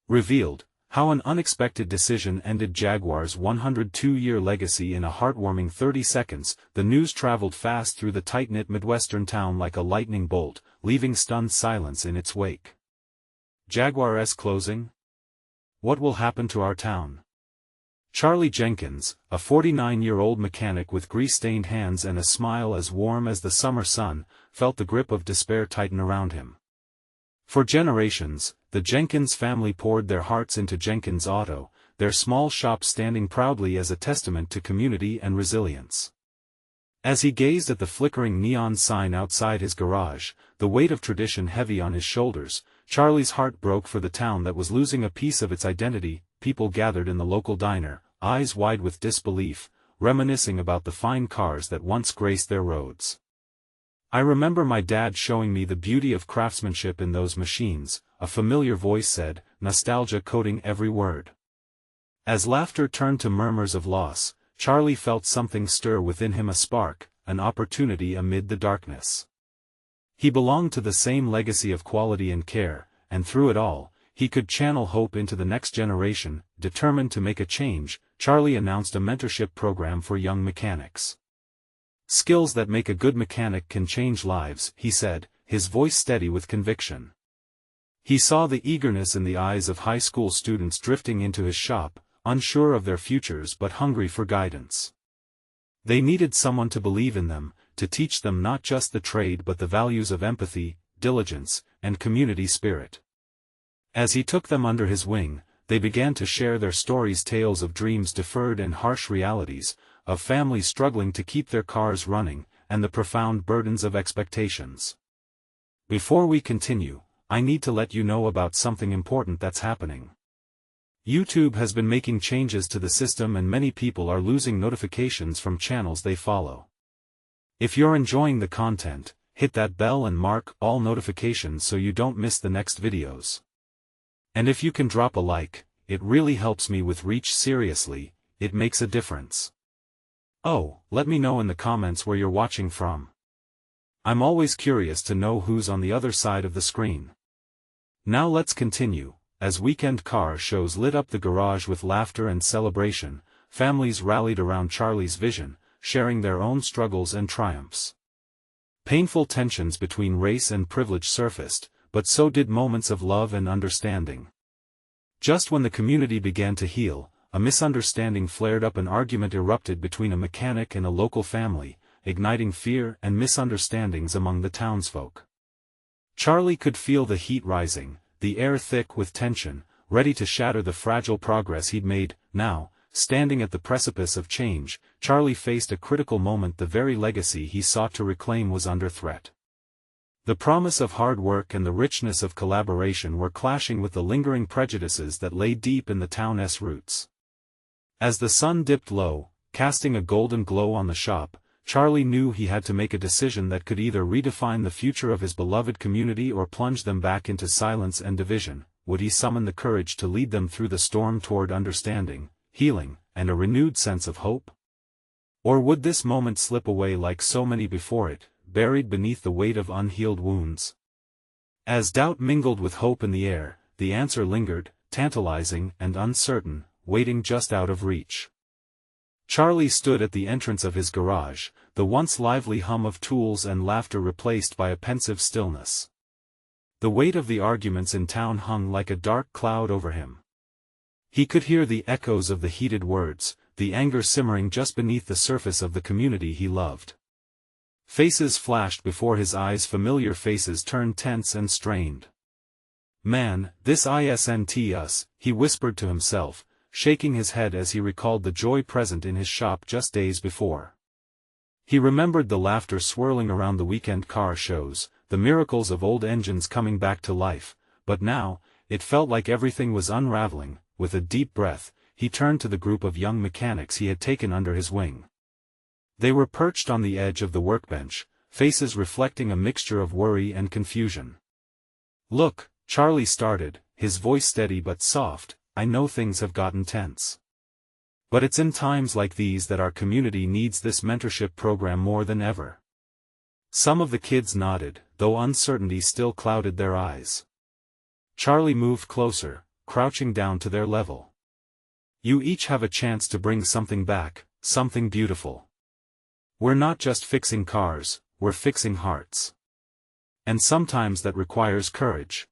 revealed how an unexpected decision ended Jaguar's 102-year legacy in a heartwarming 30 seconds. The news traveled fast through the tight-knit Midwestern town like a lightning bolt, leaving stunned silence in its wake. Jaguar's closing? What will happen to our town? Charlie Jenkins, a 49-year-old mechanic with grease-stained hands and a smile as warm as the summer sun, felt the grip of despair tighten around him. For generations, the Jenkins family poured their hearts into Jenkins Auto, their small shop standing proudly as a testament to community and resilience. As he gazed at the flickering neon sign outside his garage, the weight of tradition heavy on his shoulders, Charlie's heart broke for the town that was losing a piece of its identity. People gathered in the local diner, eyes wide with disbelief, reminiscing about the fine cars that once graced their roads. "I remember my dad showing me the beauty of craftsmanship in those machines," a familiar voice said, nostalgia coating every word. As laughter turned to murmurs of loss, Charlie felt something stir within him, a spark, an opportunity amid the darkness. He belonged to the same legacy of quality and care, and through it all, he could channel hope into the next generation. Determined to make a change, Charlie announced a mentorship program for young mechanics. "Skills that make a good mechanic can change lives," he said, his voice steady with conviction. He saw the eagerness in the eyes of high school students drifting into his shop, unsure of their futures but hungry for guidance. They needed someone to believe in them, to teach them not just the trade but the values of empathy, diligence, and community spirit. As he took them under his wing, they began to share their stories, tales of dreams deferred and harsh realities, of families struggling to keep their cars running, and the profound burdens of expectations. Before we continue, I need to let you know about something important that's happening. YouTube has been making changes to the system and many people are losing notifications from channels they follow. If you're enjoying the content, hit that bell and mark all notifications so you don't miss the next videos. And if you can drop a like, it really helps me with reach. Seriously, it makes a difference. Oh, let me know in the comments where you're watching from. I'm always curious to know who's on the other side of the screen. Now let's continue. As weekend car shows lit up the garage with laughter and celebration, families rallied around Charlie's vision, sharing their own struggles and triumphs. Painful tensions between race and privilege surfaced, but so did moments of love and understanding. Just when the community began to heal, a misunderstanding flared up. An argument erupted between a mechanic and a local family, igniting fear and misunderstandings among the townsfolk. Charlie could feel the heat rising, the air thick with tension, ready to shatter the fragile progress he'd made. Now, standing at the precipice of change, Charlie faced a critical moment. The very legacy he sought to reclaim was under threat. The promise of hard work and the richness of collaboration were clashing with the lingering prejudices that lay deep in the town's roots. As the sun dipped low, casting a golden glow on the shop, Charlie knew he had to make a decision that could either redefine the future of his beloved community or plunge them back into silence and division. Would he summon the courage to lead them through the storm toward understanding, healing, and a renewed sense of hope? Or would this moment slip away like so many before it, buried beneath the weight of unhealed wounds? As doubt mingled with hope in the air, the answer lingered, tantalizing and uncertain, waiting just out of reach. Charlie stood at the entrance of his garage, the once lively hum of tools and laughter replaced by a pensive stillness. The weight of the arguments in town hung like a dark cloud over him. He could hear the echoes of the heated words, the anger simmering just beneath the surface of the community he loved. Faces flashed before his eyes, familiar faces turned tense and strained. "Man, this isn't us," he whispered to himself, shaking his head as he recalled the joy present in his shop just days before. He remembered the laughter swirling around the weekend car shows, the miracles of old engines coming back to life, but now, it felt like everything was unraveling. With a deep breath, he turned to the group of young mechanics he had taken under his wing. They were perched on the edge of the workbench, faces reflecting a mixture of worry and confusion. "Look," Charlie started, his voice steady but soft, "I know things have gotten tense. But it's in times like these that our community needs this mentorship program more than ever." Some of the kids nodded, though uncertainty still clouded their eyes. Charlie moved closer, crouching down to their level. You each have a chance to bring something back, something beautiful. We're not just fixing cars, we're fixing hearts. And sometimes that requires courage.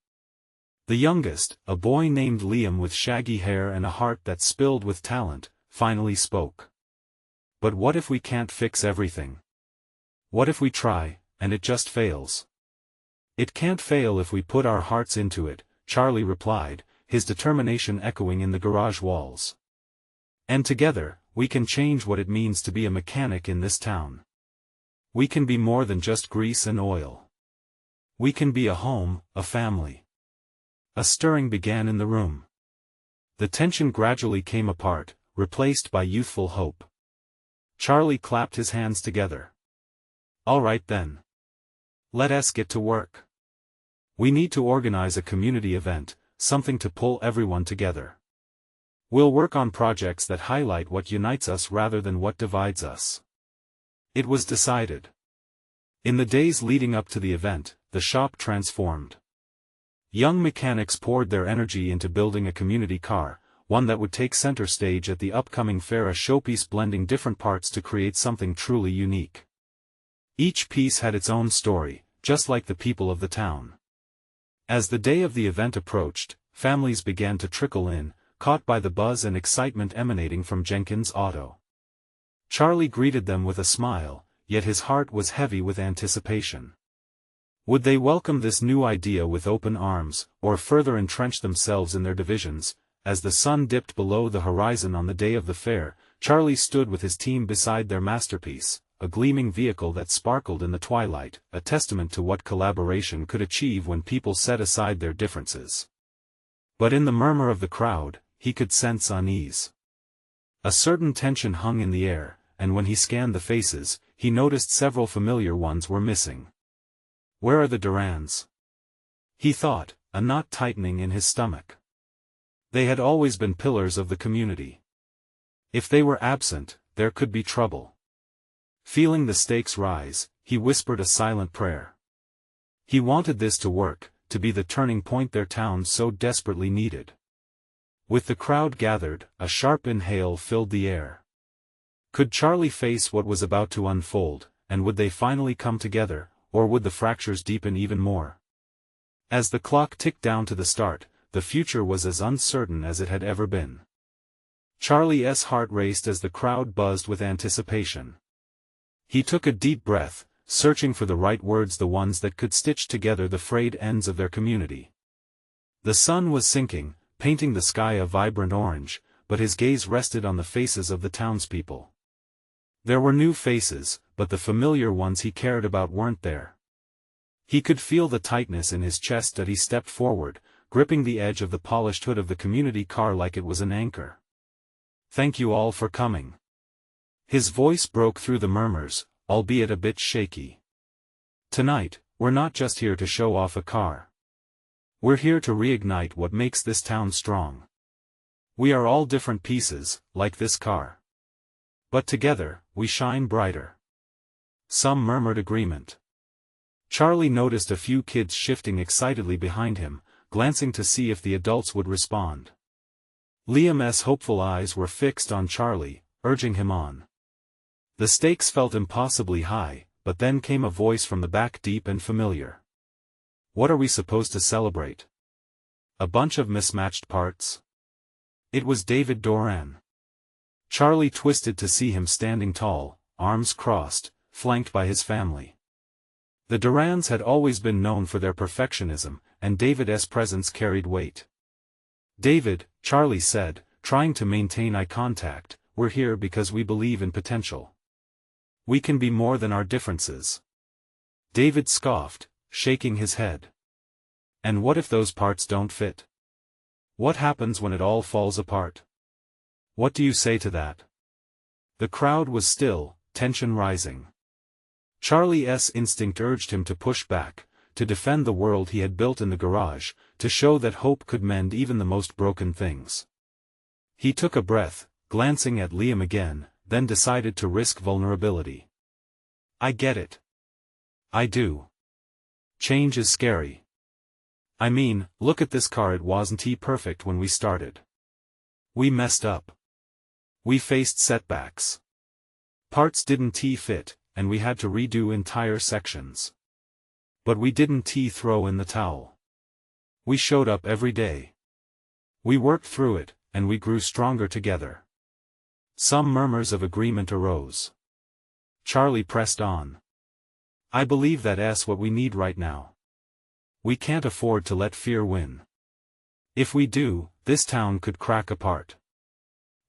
The youngest, a boy named Liam with shaggy hair and a heart that spilled with talent, finally spoke. But what if we can't fix everything? What if we try, and it just fails? It can't fail if we put our hearts into it, Charlie replied, his determination echoing in the garage walls. And together, we can change what it means to be a mechanic in this town. We can be more than just grease and oil. We can be a home, a family. A stirring began in the room. The tension gradually came apart, replaced by youthful hope. Charlie clapped his hands together. All right then. Let us get to work. We need to organize a community event, something to pull everyone together. We'll work on projects that highlight what unites us rather than what divides us. It was decided. In the days leading up to the event, the shop transformed. Young mechanics poured their energy into building a community car, one that would take center stage at the upcoming fair, a showpiece blending different parts to create something truly unique. Each piece had its own story, just like the people of the town. As the day of the event approached, families began to trickle in, caught by the buzz and excitement emanating from Jenkins' auto. Charlie greeted them with a smile, yet his heart was heavy with anticipation. Would they welcome this new idea with open arms, or further entrench themselves in their divisions? As the sun dipped below the horizon on the day of the fair, Charlie stood with his team beside their masterpiece, a gleaming vehicle that sparkled in the twilight, a testament to what collaboration could achieve when people set aside their differences. But in the murmur of the crowd, he could sense unease. A certain tension hung in the air, and when he scanned the faces, he noticed several familiar ones were missing. Where are the Durans? He thought, a knot tightening in his stomach. They had always been pillars of the community. If they were absent, there could be trouble. Feeling the stakes rise, he whispered a silent prayer. He wanted this to work, to be the turning point their town so desperately needed. With the crowd gathered, a sharp inhale filled the air. Could Charlie face what was about to unfold, and would they finally come together, or would the fractures deepen even more? As the clock ticked down to the start, the future was as uncertain as it had ever been. Charlie's heart raced as the crowd buzzed with anticipation. He took a deep breath, searching for the right words, the ones that could stitch together the frayed ends of their community. The sun was sinking, painting the sky a vibrant orange, but his gaze rested on the faces of the townspeople. There were new faces, but the familiar ones he cared about weren't there. He could feel the tightness in his chest as he stepped forward, gripping the edge of the polished hood of the community car like it was an anchor. Thank you all for coming. His voice broke through the murmurs, albeit a bit shaky. Tonight, we're not just here to show off a car. We're here to reignite what makes this town strong. We are all different pieces, like this car. But together, we shine brighter. Some murmured agreement. Charlie noticed a few kids shifting excitedly behind him, glancing to see if the adults would respond. Liam's hopeful eyes were fixed on Charlie, urging him on. The stakes felt impossibly high, but then came a voice from the back, deep and familiar. What are we supposed to celebrate? A bunch of mismatched parts? It was David Doran. Charlie twisted to see him standing tall, arms crossed, flanked by his family. The Durans had always been known for their perfectionism, and David's presence carried weight. David, Charlie said, trying to maintain eye contact, we're here because we believe in potential. We can be more than our differences. David scoffed, shaking his head. And what if those parts don't fit? What happens when it all falls apart? What do you say to that? The crowd was still, tension rising. Charlie's instinct urged him to push back, to defend the world he had built in the garage, to show that hope could mend even the most broken things. He took a breath, glancing at Liam again, then decided to risk vulnerability. I get it. I do. Change is scary. I mean, look at this car, it wasn't perfect when we started. We messed up. We faced setbacks. Parts didn't fit, and we had to redo entire sections. But we didn't throw in the towel. We showed up every day. We worked through it, and we grew stronger together. Some murmurs of agreement arose. Charlie pressed on. I believe that's what we need right now. We can't afford to let fear win. If we do, this town could crack apart.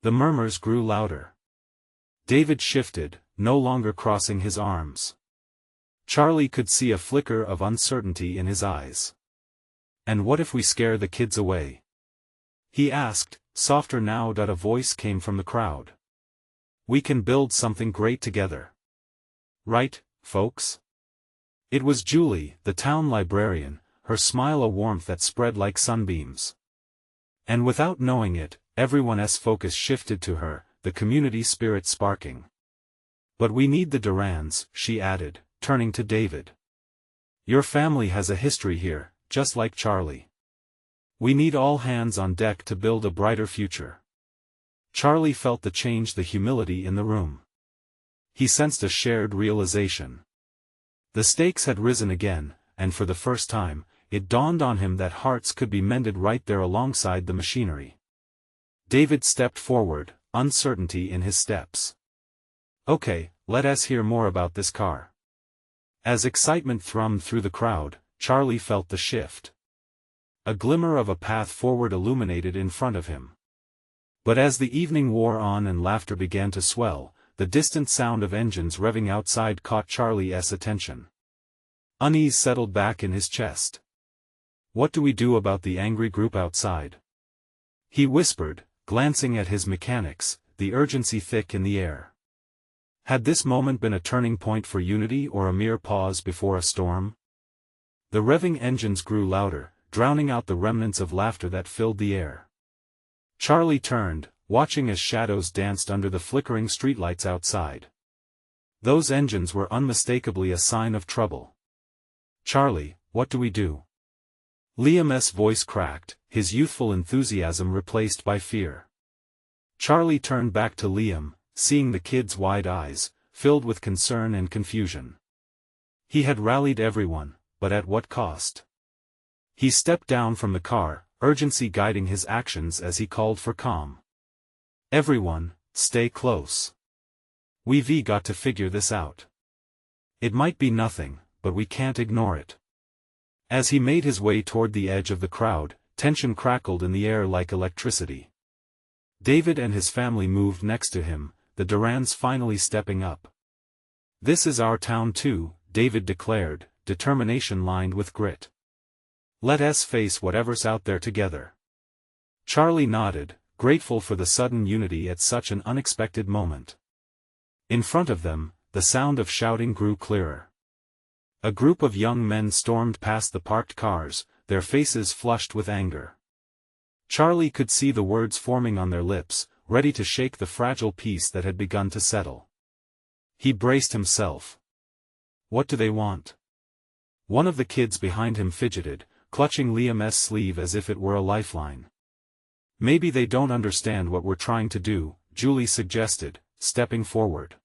The murmurs grew louder. David shifted, no longer crossing his arms. Charlie could see a flicker of uncertainty in his eyes. And what if we scare the kids away? He asked, softer now that a voice came from the crowd. We can build something great together. Right, folks? It was Julie, the town librarian, her smile a warmth that spread like sunbeams. And without knowing it, everyone's focus shifted to her, the community spirit sparking. But we need the Durans, she added, turning to David. Your family has a history here, just like Charlie. We need all hands on deck to build a brighter future. Charlie felt the change, the humility in the room. He sensed a shared realization. The stakes had risen again, and for the first time, it dawned on him that hearts could be mended right there alongside the machinery. David stepped forward, uncertainty in his steps. Okay, let us hear more about this car. As excitement thrummed through the crowd, Charlie felt the shift. A glimmer of a path forward illuminated in front of him. But as the evening wore on and laughter began to swell, the distant sound of engines revving outside caught Charlie's attention. Unease settled back in his chest. What do we do about the angry group outside? He whispered, glancing at his mechanics, the urgency thick in the air. Had this moment been a turning point for unity or a mere pause before a storm? The revving engines grew louder, drowning out the remnants of laughter that filled the air. Charlie turned, watching as shadows danced under the flickering streetlights outside. Those engines were unmistakably a sign of trouble. Charlie, what do we do? Liam's voice cracked, his youthful enthusiasm replaced by fear. Charlie turned back to Liam, seeing the kid's wide eyes, filled with concern and confusion. He had rallied everyone, but at what cost? He stepped down from the car, urgency guiding his actions as he called for calm. Everyone, stay close. We've got to figure this out. It might be nothing, but we can't ignore it. As he made his way toward the edge of the crowd, tension crackled in the air like electricity. David and his family moved next to him, the Durans finally stepping up. This is our town too, David declared, determination lined with grit. Let us face whatever's out there together. Charlie nodded, grateful for the sudden unity at such an unexpected moment. In front of them, the sound of shouting grew clearer. A group of young men stormed past the parked cars, their faces flushed with anger. Charlie could see the words forming on their lips, ready to shake the fragile peace that had begun to settle. He braced himself. What do they want? One of the kids behind him fidgeted, clutching Liam's sleeve as if it were a lifeline. Maybe they don't understand what we're trying to do, Julie suggested, stepping forward.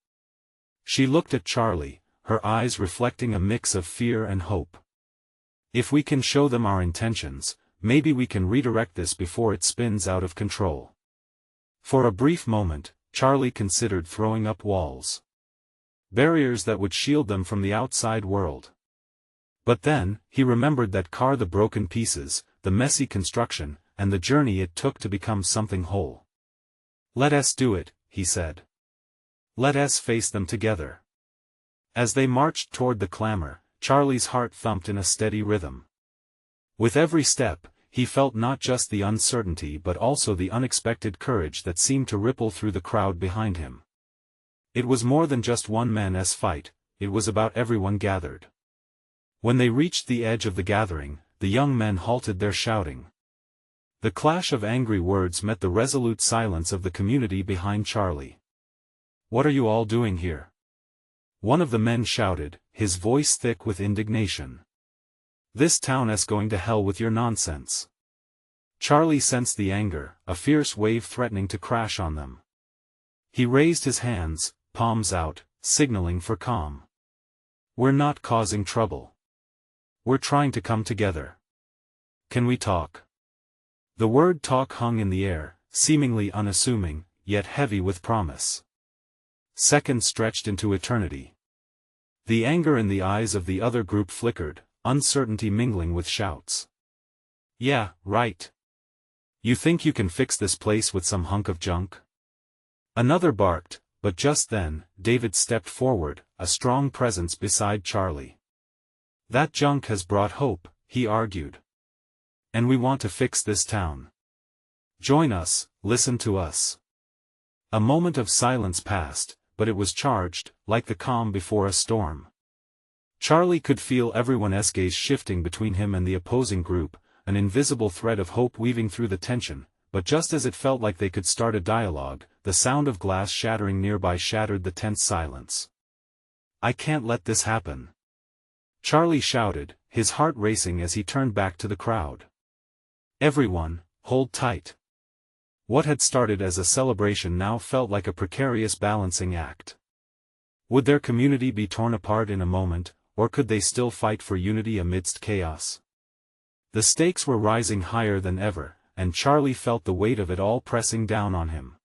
She looked at Charlie, her eyes reflecting a mix of fear and hope. If we can show them our intentions, maybe we can redirect this before it spins out of control. For a brief moment, Charlie considered throwing up walls. Barriers that would shield them from the outside world. But then, he remembered that car, the broken pieces, the messy construction, and the journey it took to become something whole. Let us do it, he said. Let us face them together. As they marched toward the clamor, Charlie's heart thumped in a steady rhythm. With every step, he felt not just the uncertainty but also the unexpected courage that seemed to ripple through the crowd behind him. It was more than just one man's fight, it was about everyone gathered. When they reached the edge of the gathering, the young men halted their shouting. The clash of angry words met the resolute silence of the community behind Charlie. What are you all doing here? One of the men shouted, his voice thick with indignation. This town is going to hell with your nonsense. Charlie sensed the anger, a fierce wave threatening to crash on them. He raised his hands, palms out, signaling for calm. We're not causing trouble. We're trying to come together. Can we talk? The word talk hung in the air, seemingly unassuming, yet heavy with promise. Seconds stretched into eternity. The anger in the eyes of the other group flickered, uncertainty mingling with shouts. Yeah, right. You think you can fix this place with some hunk of junk? Another barked, but just then, David stepped forward, a strong presence beside Charlie. That junk has brought hope, he argued. And we want to fix this town. Join us, listen to us. A moment of silence passed, but it was charged, like the calm before a storm. Charlie could feel everyone's gaze shifting between him and the opposing group, an invisible thread of hope weaving through the tension, but just as it felt like they could start a dialogue, the sound of glass shattering nearby shattered the tense silence. I can't let this happen. Charlie shouted, his heart racing as he turned back to the crowd. Everyone, hold tight. What had started as a celebration now felt like a precarious balancing act. Would their community be torn apart in a moment, or could they still fight for unity amidst chaos? The stakes were rising higher than ever, and Charlie felt the weight of it all pressing down on him.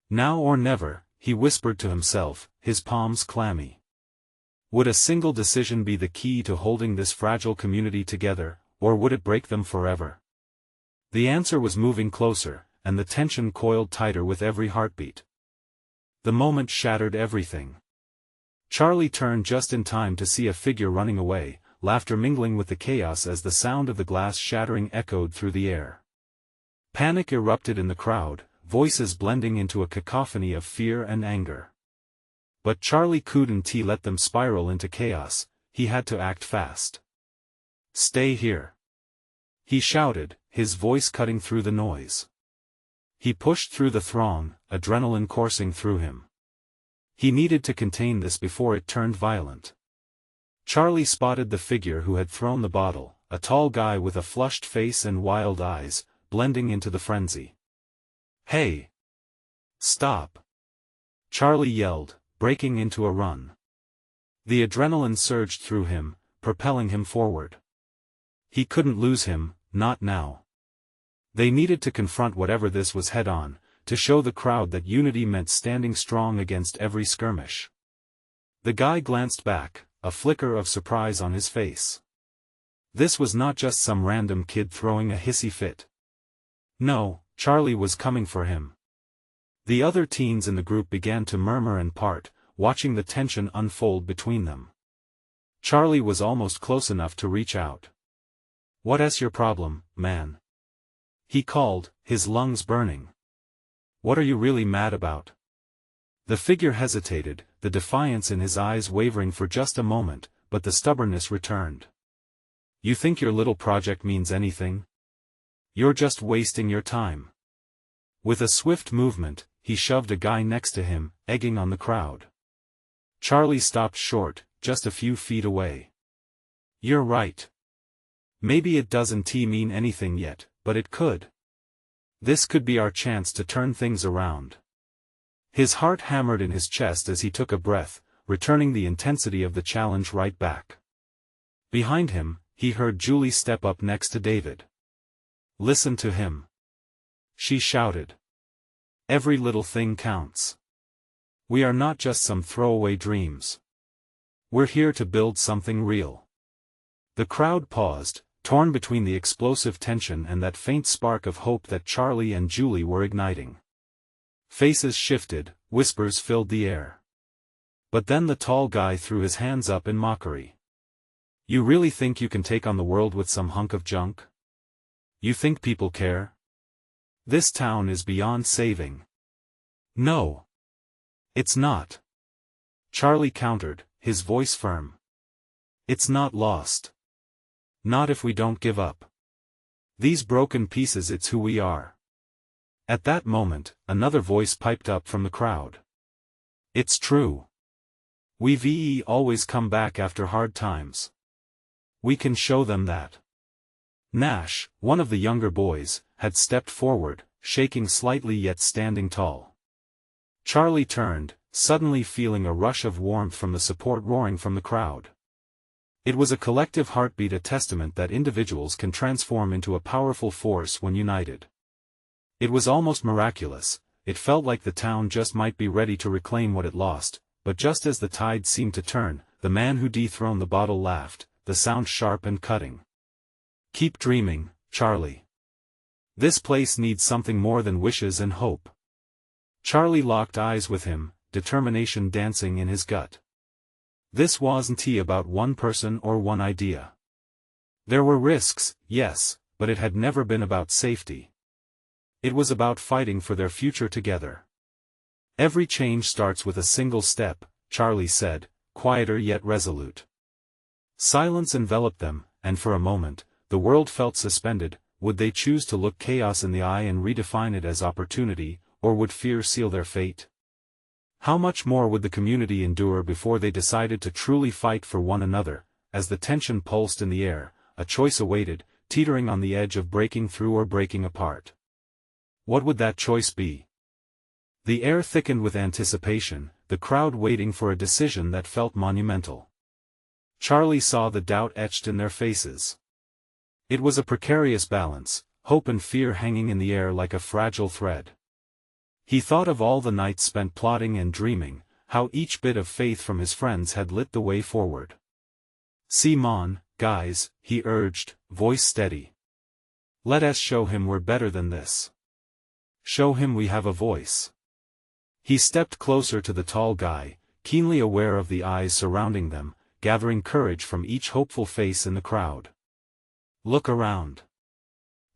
Now or never, he whispered to himself, his palms clammy. Would a single decision be the key to holding this fragile community together, or would it break them forever? The answer was moving closer, and the tension coiled tighter with every heartbeat. The moment shattered everything. Charlie turned just in time to see a figure running away, laughter mingling with the chaos as the sound of the glass shattering echoed through the air. Panic erupted in the crowd, voices blending into a cacophony of fear and anger. But Charlie couldn't let them spiral into chaos, he had to act fast. Stay here. He shouted, his voice cutting through the noise. He pushed through the throng, adrenaline coursing through him. He needed to contain this before it turned violent. Charlie spotted the figure who had thrown the bottle, a tall guy with a flushed face and wild eyes, blending into the frenzy. Hey! Stop! Charlie yelled, breaking into a run. The adrenaline surged through him, propelling him forward. He couldn't lose him, not now. They needed to confront whatever this was head-on, to show the crowd that unity meant standing strong against every skirmish. The guy glanced back, a flicker of surprise on his face. This was not just some random kid throwing a hissy fit. No, Charlie was coming for him. The other teens in the group began to murmur and part, watching the tension unfold between them. Charlie was almost close enough to reach out. "What's your problem, man?" he called, his lungs burning. "What are you really mad about?" The figure hesitated, the defiance in his eyes wavering for just a moment, but the stubbornness returned. "You think your little project means anything? You're just wasting your time." With a swift movement, he shoved a guy next to him, egging on the crowd. Charlie stopped short, just a few feet away. "You're right. Maybe it doesn't mean anything yet, but it could. This could be our chance to turn things around." His heart hammered in his chest as he took a breath, returning the intensity of the challenge right back. Behind him, he heard Julie step up next to David. "Listen to him," she shouted. "Every little thing counts. We are not just some throwaway dreams. We're here to build something real." The crowd paused, torn between the explosive tension and that faint spark of hope that Charlie and Julie were igniting. Faces shifted, whispers filled the air. But then the tall guy threw his hands up in mockery. "You really think you can take on the world with some hunk of junk? You think people care? This town is beyond saving." "No. It's not," Charlie countered, his voice firm. "It's not lost. Not if we don't give up. These broken pieces, it's who we are." At that moment, another voice piped up from the crowd. "It's true. We've always come back after hard times. We can show them that. Nash, one of the younger boys, had stepped forward, shaking slightly yet standing tall. Charlie turned, suddenly feeling a rush of warmth from the support roaring from the crowd. It was a collective heartbeat, a testament that individuals can transform into a powerful force when united. It was almost miraculous. It felt like the town just might be ready to reclaim what it lost, but just as the tide seemed to turn, the man who dethroned the bottle laughed, the sound sharp and cutting. "Keep dreaming, Charlie. This place needs something more than wishes and hope." Charlie locked eyes with him, determination dancing in his gut. This wasn't about one person or one idea. There were risks, yes, but it had never been about safety. It was about fighting for their future together. "Every change starts with a single step," Charlie said, quieter yet resolute. Silence enveloped them, and for a moment, the world felt suspended. Would they choose to look chaos in the eye and redefine it as opportunity, or would fear seal their fate? How much more would the community endure before they decided to truly fight for one another? As the tension pulsed in the air, a choice awaited, teetering on the edge of breaking through or breaking apart. What would that choice be? The air thickened with anticipation, the crowd waiting for a decision that felt monumental. Charlie saw the doubt etched in their faces. It was a precarious balance, hope and fear hanging in the air like a fragile thread. He thought of all the nights spent plotting and dreaming, how each bit of faith from his friends had lit the way forward. "See on, guys," he urged, voice steady. "Let us show him we're better than this. Show him we have a voice." He stepped closer to the tall guy, keenly aware of the eyes surrounding them, gathering courage from each hopeful face in the crowd. "Look around."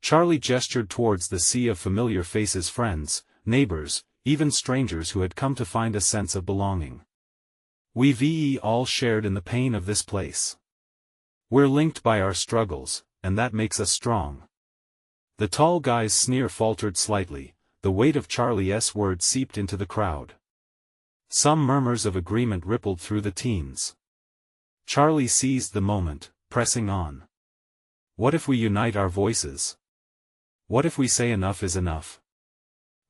Charlie gestured towards the sea of familiar faces, friends, neighbors, even strangers who had come to find a sense of belonging. We've all shared in the pain of this place. We're linked by our struggles, and that makes us strong. The tall guy's sneer faltered slightly, the weight of Charlie's words seeped into the crowd. Some murmurs of agreement rippled through the teens. Charlie seized the moment, pressing on. "What if we unite our voices? What if we say enough is enough?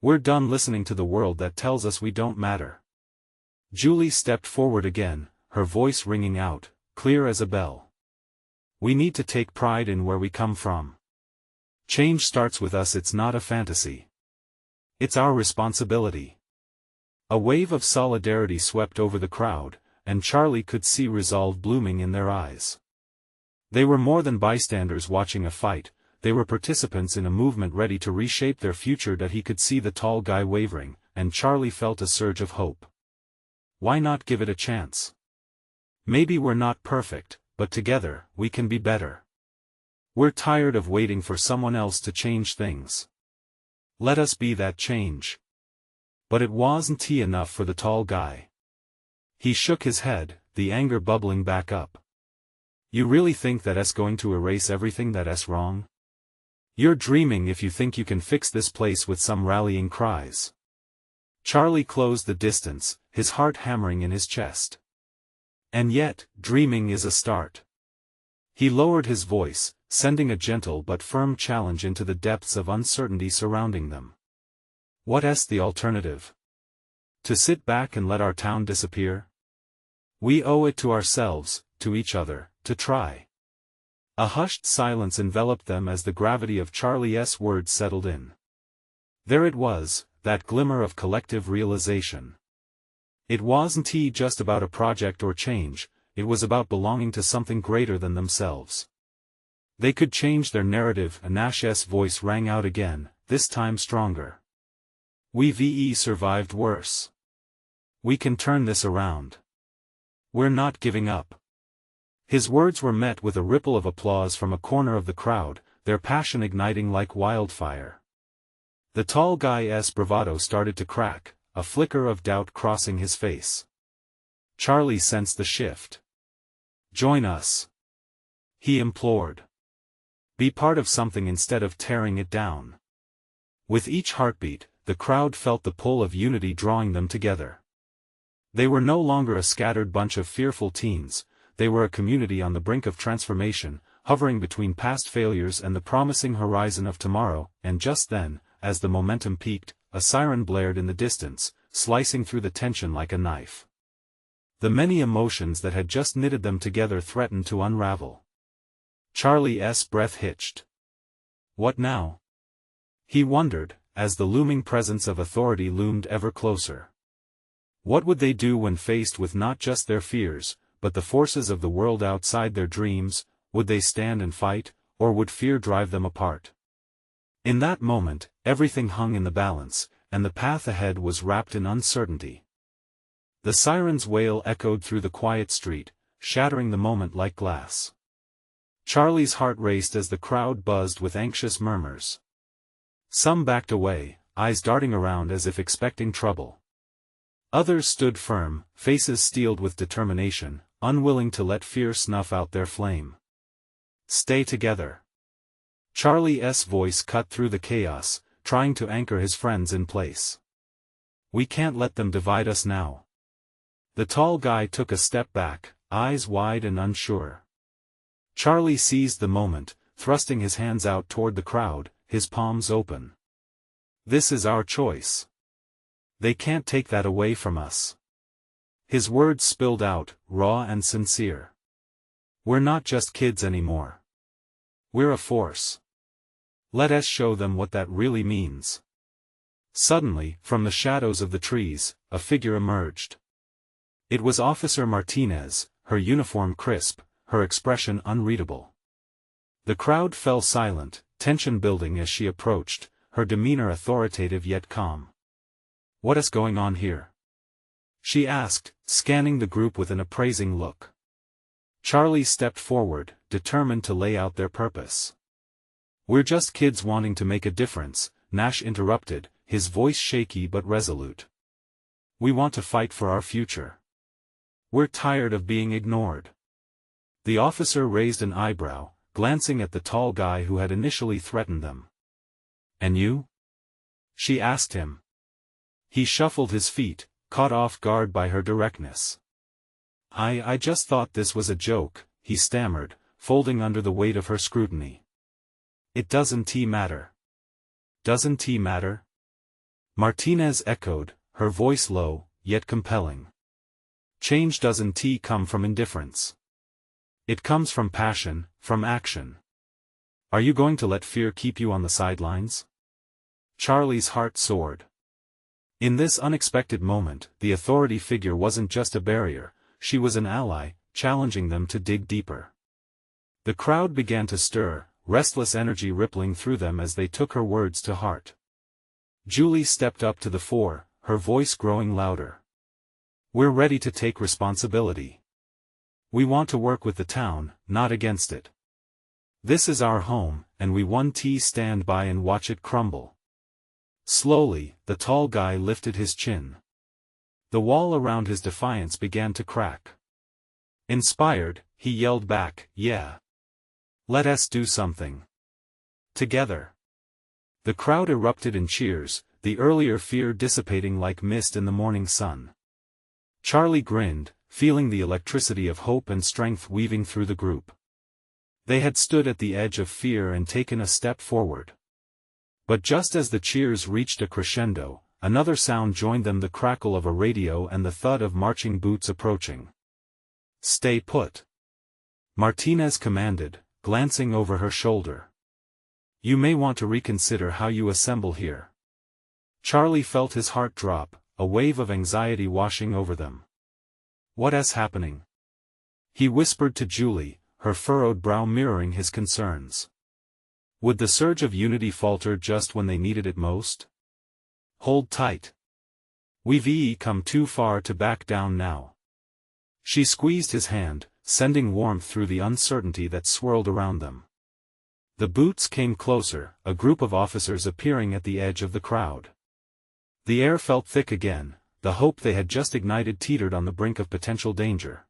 We're done listening to the world that tells us we don't matter." Julie stepped forward again, her voice ringing out, clear as a bell. "We need to take pride in where we come from. Change starts with us. It's not a fantasy. It's our responsibility." A wave of solidarity swept over the crowd, and Charlie could see resolve blooming in their eyes. They were more than bystanders watching a fight. They were participants in a movement ready to reshape their future. That he could see the tall guy wavering, and Charlie felt a surge of hope. Why not give it a chance? Maybe we're not perfect, but together, we can be better. We're tired of waiting for someone else to change things. Let us be that change. But it wasn't enough for the tall guy. He shook his head, the anger bubbling back up. "You really think that's going to erase everything that's wrong? You're dreaming if you think you can fix this place with some rallying cries." Charlie closed the distance, his heart hammering in his chest. "And yet, dreaming is a start." He lowered his voice, sending a gentle but firm challenge into the depths of uncertainty surrounding them. "What's the alternative? To sit back and let our town disappear? We owe it to ourselves, to each other, to try." A hushed silence enveloped them as the gravity of Charlie's words settled in. There it was, that glimmer of collective realization. It wasn't just about a project or change, it was about belonging to something greater than themselves. They could change their narrative. Nash's voice rang out again, this time stronger. "We've survived worse. We can turn this around. We're not giving up." His words were met with a ripple of applause from a corner of the crowd, their passion igniting like wildfire. The tall guy's bravado started to crack, a flicker of doubt crossing his face. Charlie sensed the shift. "Join us," he implored. "Be part of something instead of tearing it down." With each heartbeat, the crowd felt the pull of unity drawing them together. They were no longer a scattered bunch of fearful teens. they were a community on the brink of transformation, hovering between past failures and the promising horizon of tomorrow, and just then, as the momentum peaked, a siren blared in the distance, slicing through the tension like a knife. The many emotions that had just knitted them together threatened to unravel. Charlie's breath hitched. What now? He wondered, as the looming presence of authority loomed ever closer. What would they do when faced with not just their fears, but the forces of the world outside their dreams? Would they stand and fight, or would fear drive them apart? In that moment, everything hung in the balance, and the path ahead was wrapped in uncertainty. The siren's wail echoed through the quiet street, shattering the moment like glass. Charlie's heart raced as the crowd buzzed with anxious murmurs. Some backed away, eyes darting around as if expecting trouble. Others stood firm, faces steeled with determination, unwilling to let fear snuff out their flame. Stay together. Charlie's voice cut through the chaos, trying to anchor his friends in place. We can't let them divide us now. The tall guy took a step back, eyes wide and unsure. Charlie seized the moment, thrusting his hands out toward the crowd, his palms open. This is our choice. They can't take that away from us. His words spilled out, raw and sincere. We're not just kids anymore. We're a force. Let us show them what that really means. Suddenly, from the shadows of the trees, a figure emerged. It was Officer Martinez, her uniform crisp, her expression unreadable. The crowd fell silent, tension building as she approached, her demeanor authoritative yet calm. What is going on here? She asked, scanning the group with an appraising look. Charlie stepped forward, determined to lay out their purpose. We're just kids wanting to make a difference, Nash interrupted, his voice shaky but resolute. We want to fight for our future. We're tired of being ignored. The officer raised an eyebrow, glancing at the tall guy who had initially threatened them. And you? She asked him. He shuffled his feet, caught off guard by her directness. I just thought this was a joke, he stammered, folding under the weight of her scrutiny. It doesn't matter. Doesn't matter? Martinez echoed, her voice low, yet compelling. Change doesn't come from indifference. It comes from passion, from action. Are you going to let fear keep you on the sidelines? Charlie's heart soared. In this unexpected moment, the authority figure wasn't just a barrier, she was an ally, challenging them to dig deeper. The crowd began to stir, restless energy rippling through them as they took her words to heart. Julie stepped up to the fore, her voice growing louder. We're ready to take responsibility. We want to work with the town, not against it. This is our home, and we won't stand by and watch it crumble. Slowly, the tall guy lifted his chin. The wall around his defiance began to crack. Inspired, he yelled back, "Yeah. Let us do something. Together." The crowd erupted in cheers, the earlier fear dissipating like mist in the morning sun. Charlie grinned, feeling the electricity of hope and strength weaving through the group. They had stood at the edge of fear and taken a step forward. But just as the cheers reached a crescendo, another sound joined them, the crackle of a radio and the thud of marching boots approaching. "Stay put," Martinez commanded, glancing over her shoulder. "You may want to reconsider how you assemble here." Charlie felt his heart drop, a wave of anxiety washing over them. "What's happening?" he whispered to Julie, her furrowed brow mirroring his concerns. Would the surge of unity falter just when they needed it most? "Hold tight. We've come too far to back down now." She squeezed his hand, sending warmth through the uncertainty that swirled around them. The boots came closer, a group of officers appearing at the edge of the crowd. The air felt thick again, the hope they had just ignited teetered on the brink of potential danger.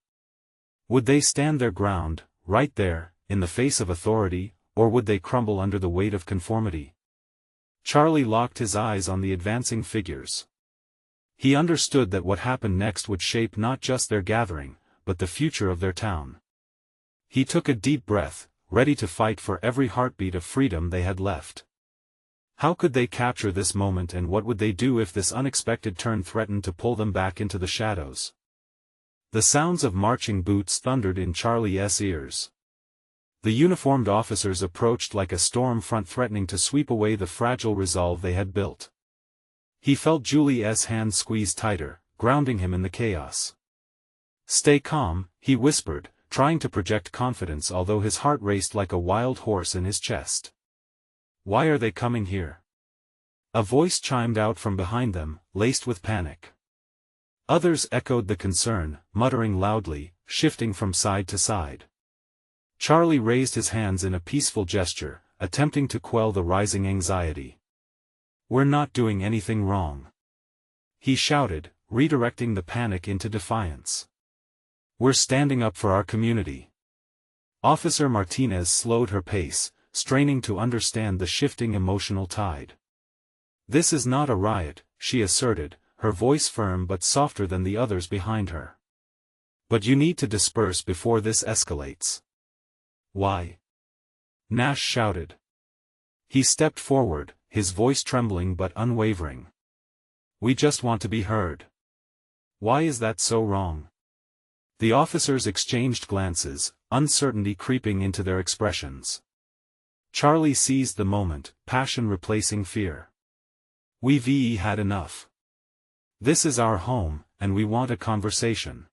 Would they stand their ground, right there, in the face of authority, or would they crumble under the weight of conformity? Charlie locked his eyes on the advancing figures. He understood that what happened next would shape not just their gathering, but the future of their town. He took a deep breath, ready to fight for every heartbeat of freedom they had left. How could they capture this moment, and what would they do if this unexpected turn threatened to pull them back into the shadows? The sounds of marching boots thundered in Charlie's ears. The uniformed officers approached like a storm front, threatening to sweep away the fragile resolve they had built. He felt Julie's hand squeeze tighter, grounding him in the chaos. "Stay calm," he whispered, trying to project confidence although his heart raced like a wild horse in his chest. "Why are they coming here?" A voice chimed out from behind them, laced with panic. Others echoed the concern, muttering loudly, shifting from side to side. Charlie raised his hands in a peaceful gesture, attempting to quell the rising anxiety. "We're not doing anything wrong," he shouted, redirecting the panic into defiance. "We're standing up for our community." Officer Martinez slowed her pace, straining to understand the shifting emotional tide. "This is not a riot," she asserted, her voice firm but softer than the others behind her. "But you need to disperse before this escalates." "Why?" Nash shouted. He stepped forward, his voice trembling but unwavering. "We just want to be heard." "Why is that so wrong?" The officers exchanged glances, uncertainty creeping into their expressions. Charlie seized the moment, passion replacing fear. "We've had enough. This is our home, and we want a conversation.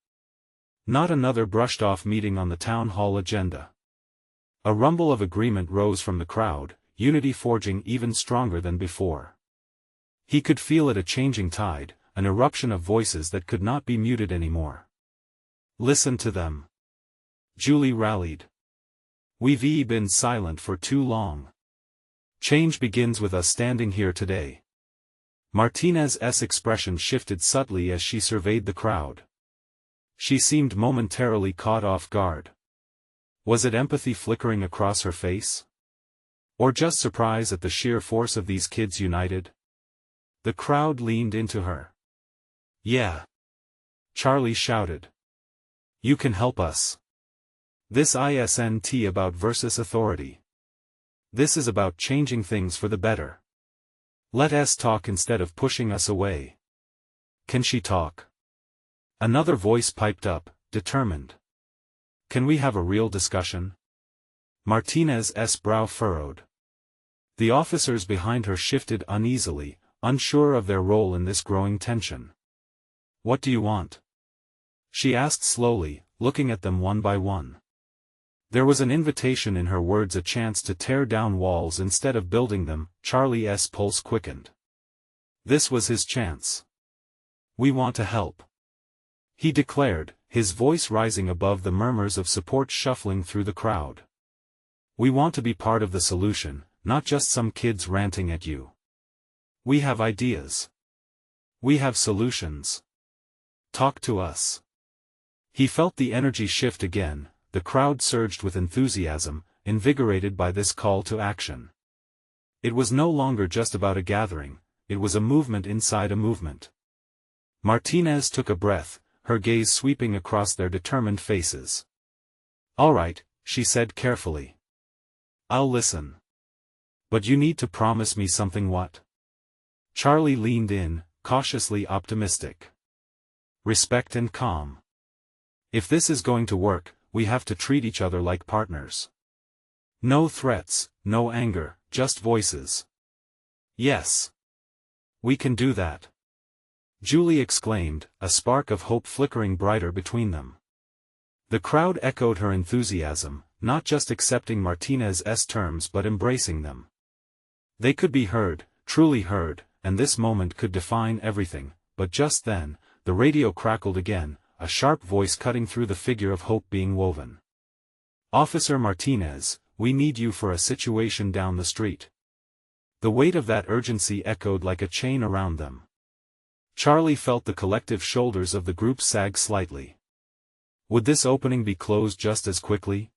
Not another brushed-off meeting on the town hall agenda." A rumble of agreement rose from the crowd, unity forging even stronger than before. He could feel it, a changing tide, an eruption of voices that could not be muted anymore. "Listen to them," Julie rallied. "We've been silent for too long. Change begins with us standing here today." Martinez's expression shifted subtly as she surveyed the crowd. She seemed momentarily caught off guard. Was it empathy flickering across her face? Or just surprise at the sheer force of these kids united? The crowd leaned into her. "Yeah," Charlie shouted. "You can help us. This isn't about versus authority. This is about changing things for the better. Let us talk instead of pushing us away." "Can she talk?" Another voice piped up, determined. "Can we have a real discussion?" Martinez's brow furrowed. The officers behind her shifted uneasily, unsure of their role in this growing tension. "What do you want?" she asked slowly, looking at them one by one. There was an invitation in her words, a chance to tear down walls instead of building them. Charlie's pulse quickened. This was his chance. "We want to help," he declared, his voice rising above the murmurs of support shuffling through the crowd. "We want to be part of the solution, not just some kids ranting at you. We have ideas. We have solutions. Talk to us." He felt the energy shift again, the crowd surged with enthusiasm, invigorated by this call to action. It was no longer just about a gathering, it was a movement inside a movement. Martinez took a breath, her gaze sweeping across their determined faces. "All right," she said carefully. "I'll listen. But you need to promise me something." "What?" Charlie leaned in, cautiously optimistic. "Respect and calm. If this is going to work, we have to treat each other like partners. No threats, no anger, just voices." "Yes. We can do that," Julie exclaimed, a spark of hope flickering brighter between them. The crowd echoed her enthusiasm, not just accepting Martinez's terms but embracing them. They could be heard, truly heard, and this moment could define everything. But just then, the radio crackled again, a sharp voice cutting through the figure of hope being woven. "Officer Martinez, we need you for a situation down the street." The weight of that urgency echoed like a chain around them. Charlie felt the collective shoulders of the group sag slightly. Would this opening be closed just as quickly?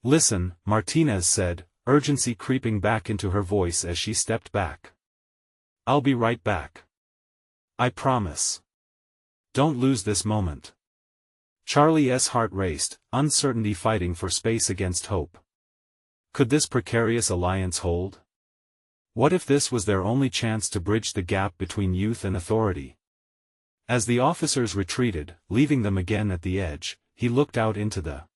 "Listen," Martinez said, urgency creeping back into her voice as she stepped back. "I'll be right back. I promise. Don't lose this moment." Charlie's heart raced, uncertainty fighting for space against hope. Could this precarious alliance hold? What if this was their only chance to bridge the gap between youth and authority? As the officers retreated, leaving them again at the edge, he looked out into the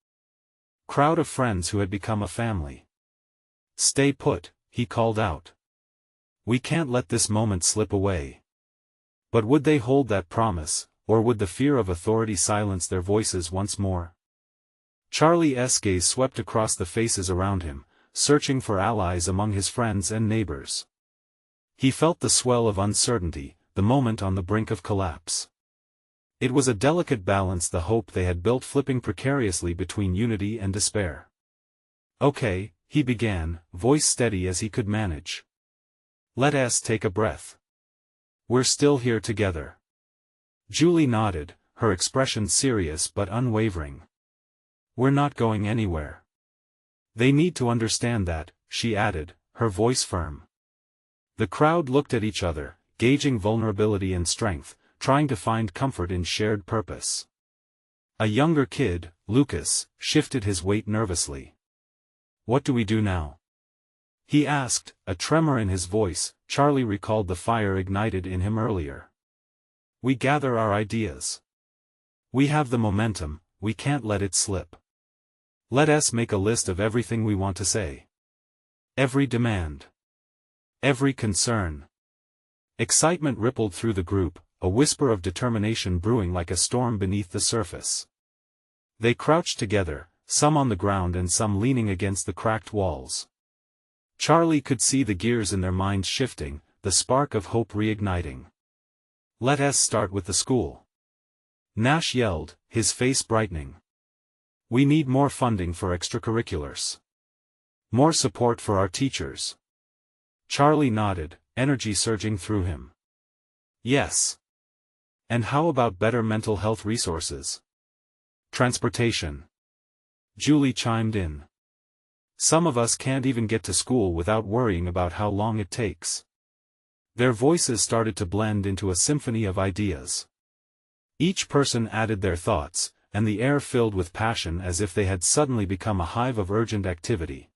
crowd of friends who had become a family. "Stay put," he called out. "We can't let this moment slip away." But would they hold that promise, or would the fear of authority silence their voices once more? Charlie's gaze swept across the faces around him, searching for allies among his friends and neighbors. He felt the swell of uncertainty, the moment on the brink of collapse. It was a delicate balance, the hope they had built flipping precariously between unity and despair. "Okay," he began, voice steady as he could manage. "Let us take a breath. We're still here together." Julie nodded, her expression serious but unwavering. "We're not going anywhere. They need to understand that," she added, her voice firm. The crowd looked at each other, gauging vulnerability and strength, trying to find comfort in shared purpose. A younger kid, Lucas, shifted his weight nervously. "What do we do now?" he asked, a tremor in his voice. Charlie recalled the fire ignited in him earlier. "We gather our ideas. We have the momentum, we can't let it slip. Let us make a list of everything we want to say. Every demand. Every concern." Excitement rippled through the group, a whisper of determination brewing like a storm beneath the surface. They crouched together, some on the ground and some leaning against the cracked walls. Charlie could see the gears in their minds shifting, the spark of hope reigniting. "Let us start with the school," Nash yelled, his face brightening. "We need more funding for extracurriculars. More support for our teachers." Charlie nodded, energy surging through him. "Yes. And how about better mental health resources? Transportation?" Julie chimed in. "Some of us can't even get to school without worrying about how long it takes." Their voices started to blend into a symphony of ideas. Each person added their thoughts, and the air filled with passion as if they had suddenly become a hive of urgent activity.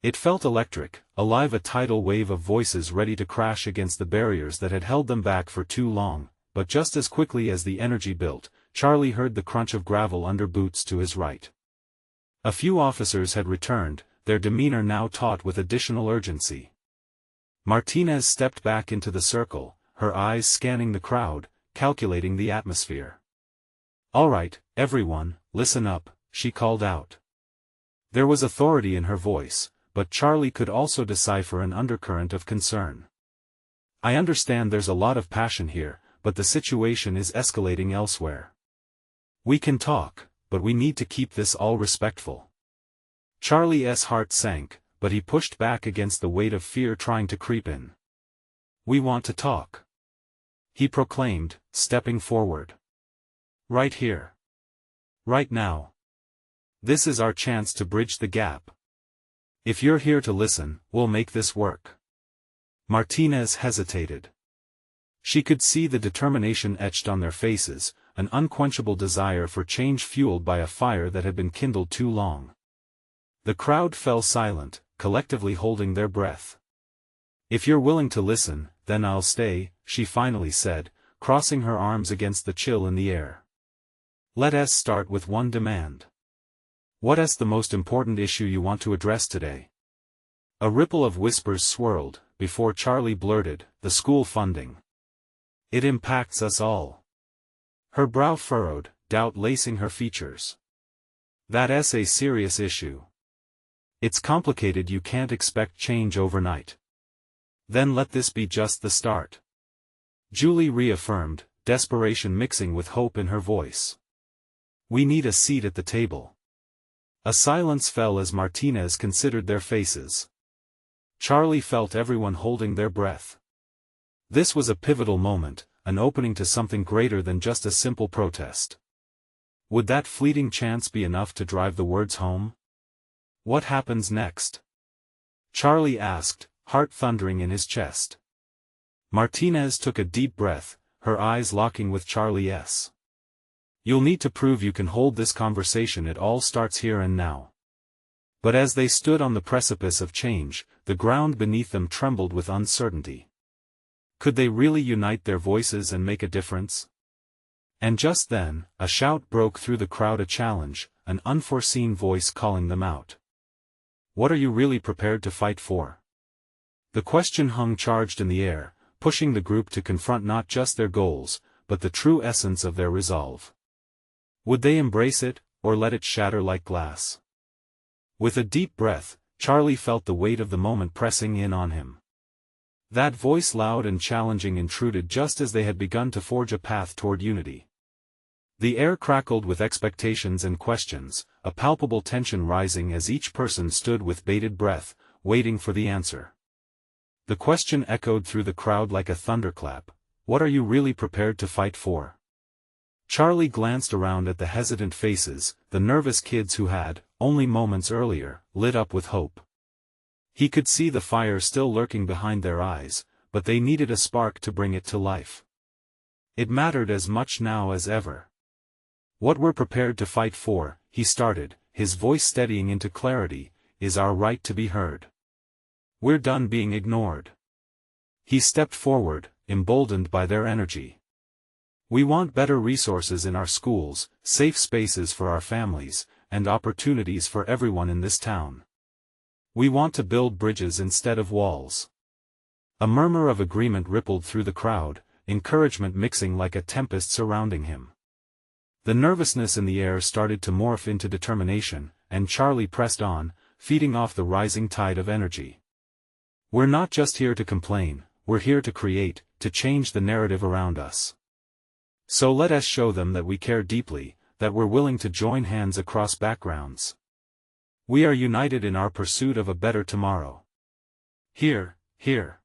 It felt electric, alive, a tidal wave of voices ready to crash against the barriers that had held them back for too long. But just as quickly as the energy built, Charlie heard the crunch of gravel under boots to his right. A few officers had returned, their demeanor now taut with additional urgency. Martinez stepped back into the circle, her eyes scanning the crowd, calculating the atmosphere. "All right, everyone, listen up," she called out. There was authority in her voice, but Charlie could also decipher an undercurrent of concern. "I understand there's a lot of passion here, but the situation is escalating elsewhere. We can talk, but we need to keep this all respectful." Charlie's heart sank, but he pushed back against the weight of fear trying to creep in. "We want to talk," he proclaimed, stepping forward. "Right here. Right now. This is our chance to bridge the gap. If you're here to listen, we'll make this work." Martinez hesitated. She could see the determination etched on their faces, an unquenchable desire for change fueled by a fire that had been kindled too long. The crowd fell silent, collectively holding their breath. "If you're willing to listen, then I'll stay," she finally said, crossing her arms against the chill in the air. "Let us start with one demand. What is the most important issue you want to address today?" A ripple of whispers swirled, before Charlie blurted, "The school funding. It impacts us all." Her brow furrowed, doubt lacing her features. "That's a serious issue. It's complicated, you can't expect change overnight." "Then let this be just the start," Julie reaffirmed, desperation mixing with hope in her voice. "We need a seat at the table." A silence fell as Martinez considered their faces. Charlie felt everyone holding their breath. This was a pivotal moment, an opening to something greater than just a simple protest. Would that fleeting chance be enough to drive the words home? "What happens next?" Charlie asked, heart thundering in his chest. Martinez took a deep breath, her eyes locking with Charlie's. You'll need to prove you can hold this conversation. It all starts here and now. But as they stood on the precipice of change, the ground beneath them trembled with uncertainty. Could they really unite their voices and make a difference? And just then, a shout broke through the crowd, a challenge, an unforeseen voice calling them out. What are you really prepared to fight for? The question hung charged in the air, pushing the group to confront not just their goals, but the true essence of their resolve. Would they embrace it, or let it shatter like glass? With a deep breath, Charlie felt the weight of the moment pressing in on him. That voice, loud and challenging, intruded just as they had begun to forge a path toward unity. The air crackled with expectations and questions, a palpable tension rising as each person stood with bated breath, waiting for the answer. The question echoed through the crowd like a thunderclap. What are you really prepared to fight for? Charlie glanced around at the hesitant faces, the nervous kids who had, only moments earlier, lit up with hope. He could see the fire still lurking behind their eyes, but they needed a spark to bring it to life. It mattered as much now as ever. What we're prepared to fight for, he started, his voice steadying into clarity, is our right to be heard. We're done being ignored. He stepped forward, emboldened by their energy. We want better resources in our schools, safe spaces for our families, and opportunities for everyone in this town. We want to build bridges instead of walls. A murmur of agreement rippled through the crowd, encouragement mixing like a tempest surrounding him. The nervousness in the air started to morph into determination, and Charlie pressed on, feeding off the rising tide of energy. We're not just here to complain, we're here to create, to change the narrative around us. So let us show them that we care deeply, that we're willing to join hands across backgrounds. We are united in our pursuit of a better tomorrow. Here, here.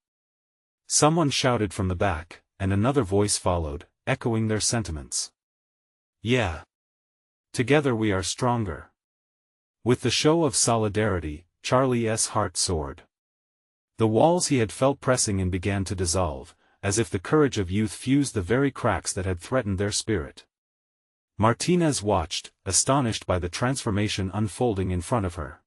Someone shouted from the back, and another voice followed, echoing their sentiments. Yeah. Together we are stronger. With the show of solidarity, Charlie's heart soared. The walls he had felt pressing in began to dissolve, as if the courage of youth fused the very cracks that had threatened their spirit. Martinez watched, astonished by the transformation unfolding in front of her.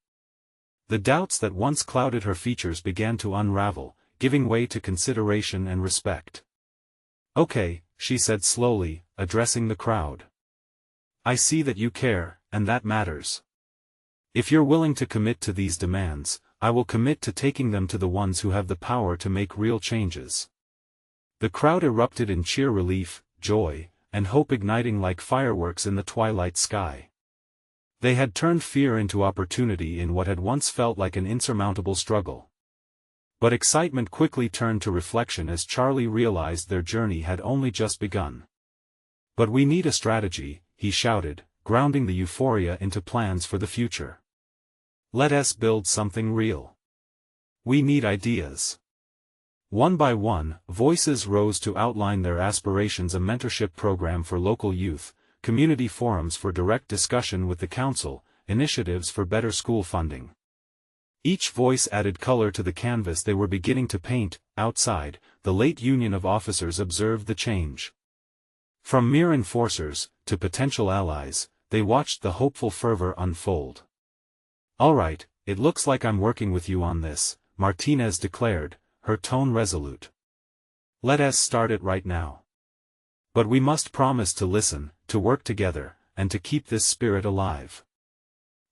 The doubts that once clouded her features began to unravel, giving way to consideration and respect. Okay, she said slowly, addressing the crowd. I see that you care, and that matters. If you're willing to commit to these demands, I will commit to taking them to the ones who have the power to make real changes. The crowd erupted in cheer, relief, joy, and hope igniting like fireworks in the twilight sky. They had turned fear into opportunity in what had once felt like an insurmountable struggle. But excitement quickly turned to reflection as Charlie realized their journey had only just begun. But we need a strategy, he shouted, grounding the euphoria into plans for the future. Let us build something real. We need ideas. One by one, voices rose to outline their aspirations: a mentorship program for local youth, community forums for direct discussion with the council, initiatives for better school funding. Each voice added color to the canvas they were beginning to paint. Outside, the late union of officers observed the change. From mere enforcers, to potential allies, they watched the hopeful fervor unfold. All right, it looks like I'm working with you on this, Martinez declared, her tone resolute. Let us start it right now. But we must promise to listen, to work together, and to keep this spirit alive.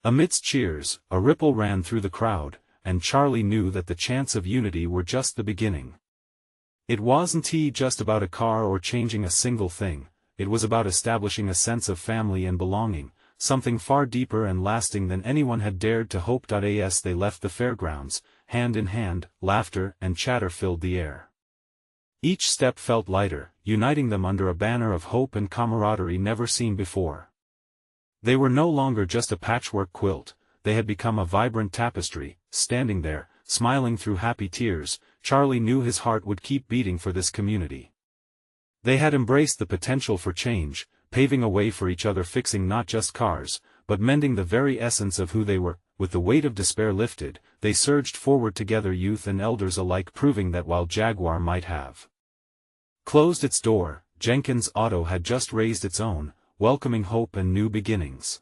Amidst cheers, a ripple ran through the crowd, and Charlie knew that the chants of unity were just the beginning. It wasn't just about a car or changing a single thing, it was about establishing a sense of family and belonging, something far deeper and lasting than anyone had dared to hope. As they left the fairgrounds, hand in hand, laughter and chatter filled the air. Each step felt lighter, uniting them under a banner of hope and camaraderie never seen before. They were no longer just a patchwork quilt, they had become a vibrant tapestry. Standing there, smiling through happy tears, Charlie knew his heart would keep beating for this community. They had embraced the potential for change, paving a way for each other, fixing not just cars, but mending the very essence of who they were. With the weight of despair lifted, they surged forward together, youth and elders alike, proving that while Jaguar might have closed its door, Jenkins' Auto had just raised its own, welcoming hope and new beginnings.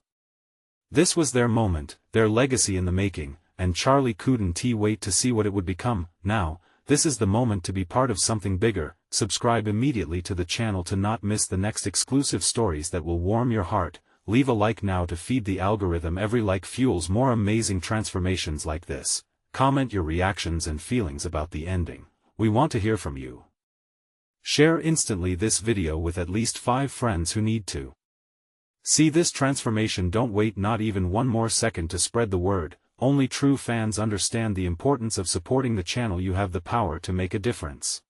This was their moment, their legacy in the making, and Charlie couldn't wait to see what it would become. Now, this is the moment to be part of something bigger. Subscribe immediately to the channel to not miss the next exclusive stories that will warm your heart. Leave a like now to feed the algorithm. Every like fuels more amazing transformations like this. Comment your reactions and feelings about the ending. We want to hear from you. Share instantly this video with at least 5 friends who need to see this transformation. Don't wait not even one more second to spread the word. Only true fans understand the importance of supporting the channel. You have the power to make a difference.